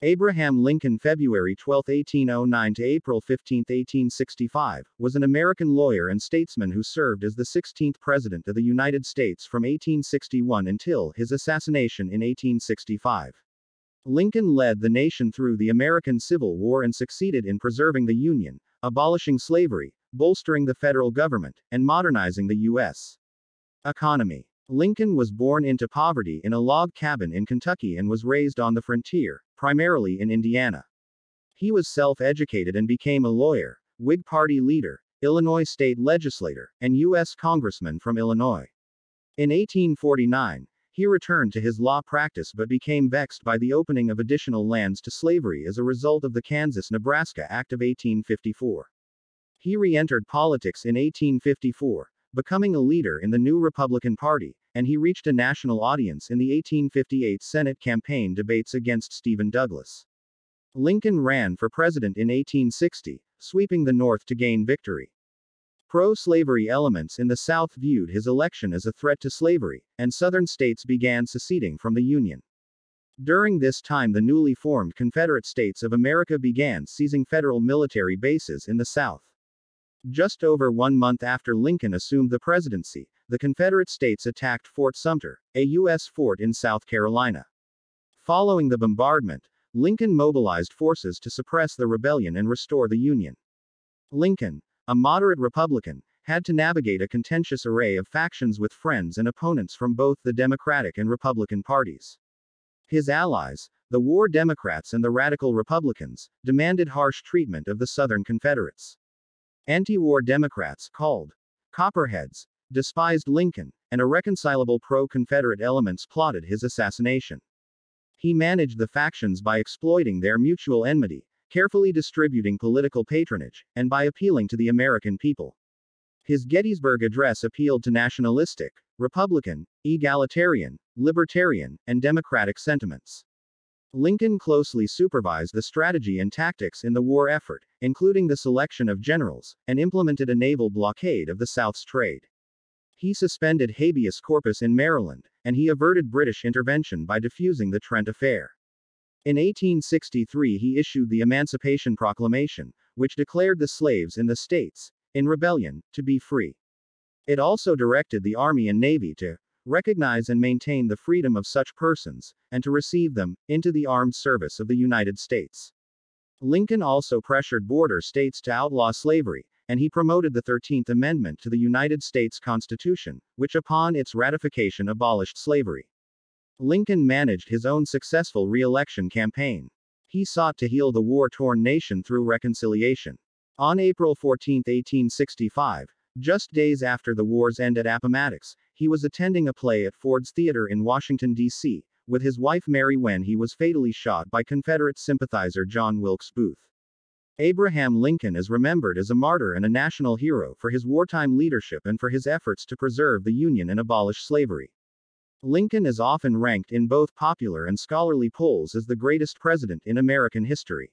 Abraham Lincoln, February 12, 1809 to April 15, 1865, was an American lawyer and statesman who served as the 16th President of the United States from 1861 until his assassination in 1865. Lincoln led the nation through the American Civil War and succeeded in preserving the Union, abolishing slavery, bolstering the federal government, and modernizing the U.S. economy. Lincoln was born into poverty in a log cabin in Kentucky and was raised on the frontier, primarily in Indiana. He was self-educated and became a lawyer, Whig Party leader, Illinois state legislator, and U.S. congressman from Illinois. In 1849, he returned to his law practice but became vexed by the opening of additional lands to slavery as a result of the Kansas-Nebraska Act of 1854. He re-entered politics in 1854, becoming a leader in the new Republican Party, and he reached a national audience in the 1858 Senate campaign debates against Stephen Douglas. Lincoln ran for president in 1860, sweeping the North to gain victory. Pro-slavery elements in the South viewed his election as a threat to slavery, and Southern states began seceding from the Union. During this time, the newly formed Confederate States of America began seizing federal military bases in the South. Just over 1 month after Lincoln assumed the presidency, the Confederate States attacked Fort Sumter, a U.S. fort in South Carolina. Following the bombardment, Lincoln mobilized forces to suppress the rebellion and restore the Union. Lincoln, a moderate Republican, had to navigate a contentious array of factions with friends and opponents from both the Democratic and Republican parties. His allies, the War Democrats and the Radical Republicans, demanded harsh treatment of the Southern Confederates. Anti-war Democrats, called Copperheads, despised Lincoln, and irreconcilable pro-Confederate elements plotted his assassination. He managed the factions by exploiting their mutual enmity, carefully distributing political patronage, and by appealing to the American people. His Gettysburg Address appealed to nationalistic, Republican, egalitarian, libertarian, and democratic sentiments. Lincoln closely supervised the strategy and tactics in the war effort, including the selection of generals, and implemented a naval blockade of the South's trade. He suspended habeas corpus in Maryland, and he averted British intervention by defusing the Trent Affair. In 1863 he issued the Emancipation Proclamation, which declared the slaves in the states, in rebellion, to be free. It also directed the Army and Navy to recognize and maintain the freedom of such persons, and to receive them into the armed service of the United States. Lincoln also pressured border states to outlaw slavery, and he promoted the 13th Amendment to the United States Constitution, which upon its ratification abolished slavery. Lincoln managed his own successful re-election campaign. He sought to heal the war-torn nation through reconciliation. On April 14, 1865, just days after the war's end at Appomattox, he was attending a play at Ford's Theater in Washington, D.C., with his wife Mary when he was fatally shot by Confederate sympathizer John Wilkes Booth. Abraham Lincoln is remembered as a martyr and a national hero for his wartime leadership and for his efforts to preserve the Union and abolish slavery. Lincoln is often ranked in both popular and scholarly polls as the greatest president in American history.